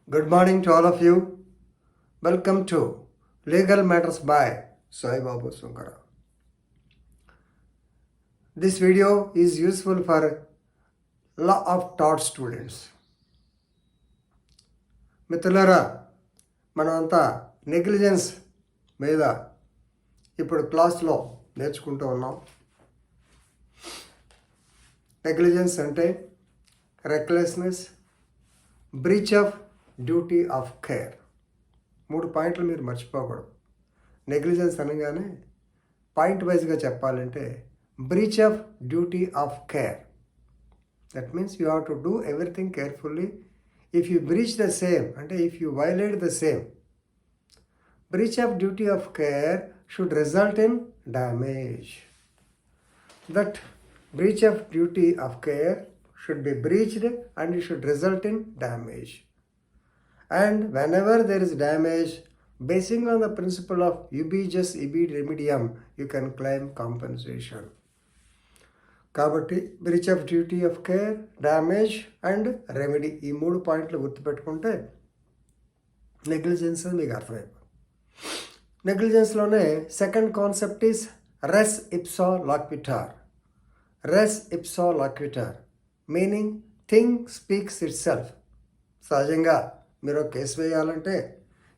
Good morning to all of you. Welcome to Legal Matters by Sai Babu Sunkara. This video is useful for law of tort students. మిత్రులారా, మనమంతా negligence మీద ఇప్పుడు క్లాస్లో నేర్చుకుంటూ ఉన్నాం. Negligence అంటే recklessness, breach of duty of care. 3 పాయింట్లు మీరు మర్చిపోకూడదు. నెగ్లిజెన్స్ అనగానే పాయింట్ వైజ్గా చెప్పాలంటే breach of duty of care. That means you have to do everything carefully. If you breach the same అంటే if you violate the same, breach of duty of care should result in damage. That breach of duty of care should be breached and it should result in damage. And whenever there is damage, basing on the principle of ubi jus ibi remedium, you can claim compensation. కాబట్టి breach of duty of care, damage and remedy, ఈ 3 పాయింట్లు గుర్తుపెట్టుకుంటే negligence మీకు అర్థమైపోతుంది. నెగ్లిజెన్స్లోనే second concept is res ipsa loquitur. Res ipsa loquitur meaning thing speaks itself. సహజంగా మీరు ఒక కేసు వేయాలంటే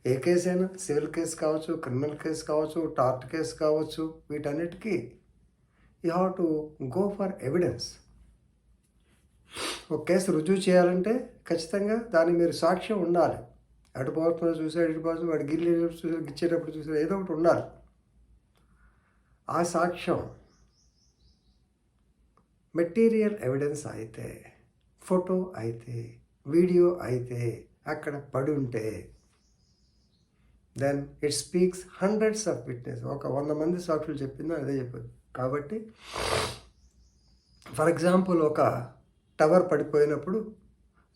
ఏ కేసు అయినా, సివిల్ కేసు కావచ్చు, క్రిమినల్ కేసు కావచ్చు, టార్ట్ కేసు కావచ్చు, వీటన్నిటికీ you have to go for evidence. ఒక కేసు రుజువు చేయాలంటే ఖచ్చితంగా దాన్ని మీరు సాక్ష్యం ఉండాలి. అటు పోతున్నా చూసాడు, ఇటు పోతున్నా వాడు గిచ్చేటప్పుడు చూసాడు, ఏదో ఒకటి ఉండాలి. ఆ సాక్ష్యం మెటీరియల్ ఎవిడెన్స్ అయితే, ఫోటో అయితే, వీడియో అయితే, అక్కడ పడి ఉంటే then it speaks hundreds of witness. ఒక 100 మంది సాక్షులు చెప్పిందో అదే చెప్పదు. కాబట్టి ఫర్ ఎగ్జాంపుల్ ఒక టవర్ పడిపోయినప్పుడు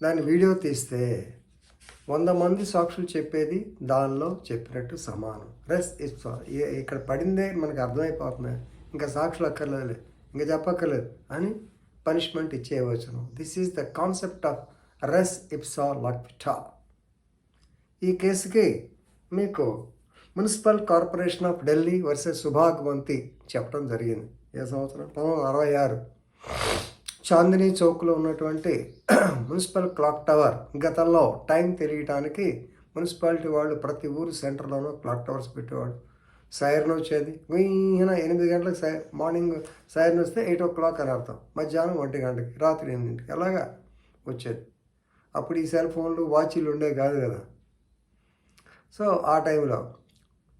దాన్ని వీడియో తీస్తే 100 మంది సాక్షులు చెప్పేది దానిలో చెప్పినట్టు సమానం. రెస్ ఇట్స్ ఇక్కడ పడిందే మనకు అర్థమైపోతున్నాయి, ఇంకా సాక్షులు అక్కర్లేదు, ఇంకా చెప్పక్కర్లేదు అని పనిష్మెంట్ ఇచ్చేయవచ్చును. This is the concept of res ipsa loquitur. ఈ కేసుకి మీకు municipal corporation of Delhi versus Subhagwanti చెప్పడం జరిగింది. ఏ సంవత్సరం? 1966. చాందినీ చౌక్లో ఉన్నటువంటి మున్సిపల్ క్లాక్ టవర్, గతంలో టైం తెలియటానికి మున్సిపాలిటీ వాళ్ళు ప్రతి ఊరు సెంటర్లోనూ క్లాక్ టవర్స్ పెట్టేవాడు. సైరన్ వచ్చేది, ఈయన 8 గంటలకు మార్నింగ్ సైరన్ వస్తే 8 o'clock అని అర్థం, మధ్యాహ్నం 1 గంటకి, రాత్రి 8ంటికి అలాగా వచ్చేది. అప్పుడు ఈ సెల్ ఫోన్లు, వాచీలు ఉండేవి కాదు కదా. సో ఆ టైంలో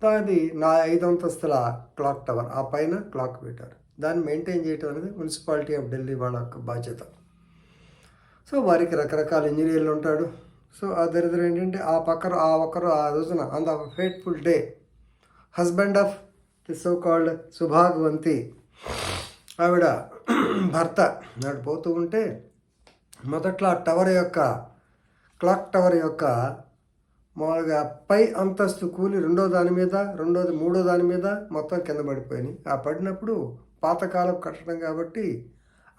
అది 5 అంతస్తుల క్లాక్ టవర్, ఆ పైన క్లాక్ పెట్టారు. దాన్ని మెయింటైన్ చేయటం అనేది మున్సిపాలిటీ ఆఫ్ ఢిల్లీ వాళ్ళ యొక్క బాధ్యత. సో వారికి రకరకాల ఇంజనీర్లు ఉంటాడు. సో ఆ దరిద్రం ఏంటంటే ఒకరు ఆ రోజున on the fateful day husband of the so called Subhagwanti, ఆవిడ భర్త నడిపోతూ ఉంటే మొదట్లో ఆ క్లాక్ టవర్ యొక్క మామూలుగా పై అంతస్తు కూలి రెండో దాని మీద, మూడో దాని మీద మొత్తం కింద పడిపోయినాయి. ఆ పడినప్పుడు పాతకాలం కట్టడం కాబట్టి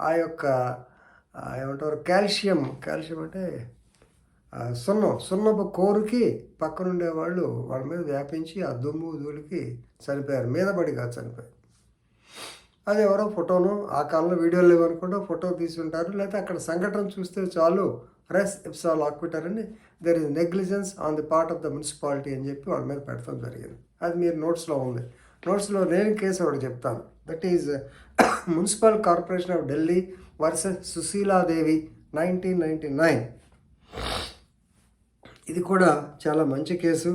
ఆ యొక్క ఏమంటారు కాల్షియం అంటే సున్నపు కోరుకి పక్కనుండే వాళ్ళు వాళ్ళ మీద వ్యాపించి ఆ దుమ్ము ధూళికి చనిపోయారు. మీద పడి కాదు చనిపోయారు. అది ఎవరో ఫోటోను, ఆ కాలంలో వీడియోలు లేవనుకుంటూ ఫోటో తీసి ఉంటారు, లేకపోతే అక్కడ సంఘటన చూస్తే చాలు రెస్ ఇప్సా లాక్విటర్ అని there is negligence on the part of the municipality అని చెప్పి వాళ్ళ మీద పెట్టడం జరిగింది. అది మీరు నోట్స్లో ఉంది. నోట్స్లో నేను కేసు ఒకటి చెప్తాను. That is municipal corporation of Delhi versus Sushila Devi 1999. ఇది కూడా చాలా మంచి కేసు.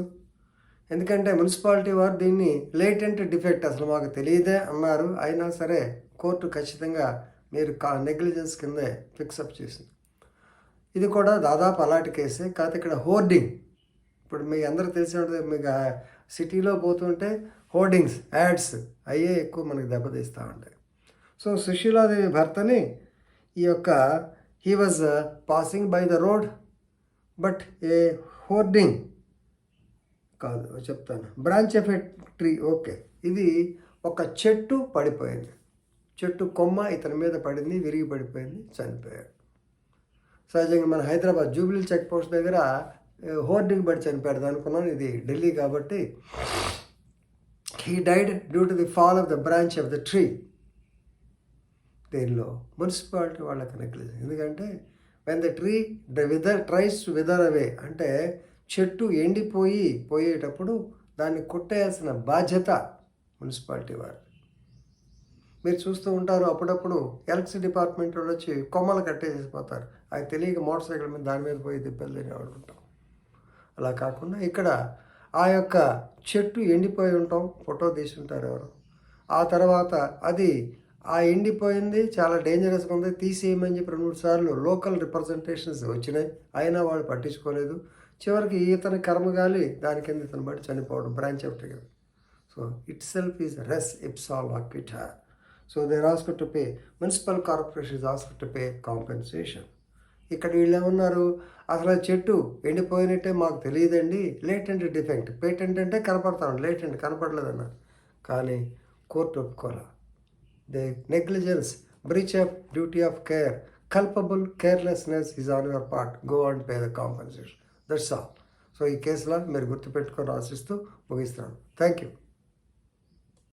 ఎందుకంటే మున్సిపాలిటీ వారు దీన్ని లేటెంట్ డిఫెక్ట్, అసలు మాకు తెలియదే అన్నారు. అయినా సరే కోర్టు ఖచ్చితంగా మీరు నెగ్లిజెన్స్ కిందే ఫిక్సప్ చేసింది. ఇది కూడా దాదాపు అలాంటి కేసే. కాకపోతే ఇక్కడ హోర్డింగ్, ఇప్పుడు మీ అందరూ తెలిసి ఉంటుంది, మీకు సిటీలో పోతుంటే హోర్డింగ్స్, యాడ్స్ అయ్యే ఎక్కువ మనకి దెబ్బతీస్తూ ఉంటాయి. సో సుశీలాదేవి భర్తని ఈ యొక్క he was passing by the road but A hoarding కాదు చెప్తాను, branch of a tree. Okay, ఇది ఒక చెట్టు పడిపోయింది, చెట్టు కొమ్మ ఇతని మీద పడింది, విరిగి పడిపోయింది, చనిపోయాడు. సహజంగా మన హైదరాబాద్ జూబ్లీ చెక్ పోస్ట్ దగ్గర హోర్డింగ్ పడి చనిపోయాడు అనుకున్నాను, ఇది ఢిల్లీ కాబట్టి. He died due to the fall of the branch of the tree. దీనిలో మున్సిపాలిటీ వాళ్ళకి నెగ్లిజెన్స్. ఎందుకంటే when the tree tries to wither away, అంటే చెట్టు పోయేటప్పుడు దాన్ని కొట్టేయాల్సిన బాధ్యత మున్సిపాలిటీ వారు. మీరు చూస్తూ ఉంటారు అప్పుడప్పుడు ఎలక్ట్రిసిటీ డిపార్ట్మెంట్ వాళ్ళు వచ్చి కొమ్మలు కట్టేసిపోతారు. అది తెలియక మోటార్ సైకిల్ మీద దాని మీద పోయి దెబ్బలు తినేవాడు ఉంటాం. అలా కాకుండా ఇక్కడ ఆ యొక్క చెట్టు ఎండిపోయి ఉంటాం, ఫోటో తీసి ఉంటారు ఎవరు. ఆ తర్వాత అది ఆ ఎండిపోయింది, చాలా డేంజరస్గా ఉంది, తీసేయమని చెప్పి 2-3 సార్లు లోకల్ రిప్రజెంటేషన్స్ వచ్చినాయి, అయినా వాళ్ళు పట్టించుకోలేదు. చివరికి ఇతని కర్మగాలి దాని కింద ఇతను బట్టి చనిపోవడం, branch of tree. So itself is res ipsa loquitur. So they are asked to pay, municipal corporation is asked to pay compensation. ఇక్కడ వీళ్ళు ఏమన్నారు, అసలు ఆ చెట్టు ఎండిపోయినట్టే మాకు తెలియదండి, లేటెంట్ డిఫెక్ట్. పేటెంట్ అంటే కనపడతాను, లేటెంట్ కనపడలేదన్నారు. కానీ కోర్టు ఒప్పుకోలే. They negligence, breach of duty of care, culpable carelessness is on your part, go and pay the compensation. That's all. So ఈ కేసులో మీరు గుర్తుపెట్టుకొని ఆశిస్తూ ముగిస్తాను. Thank you.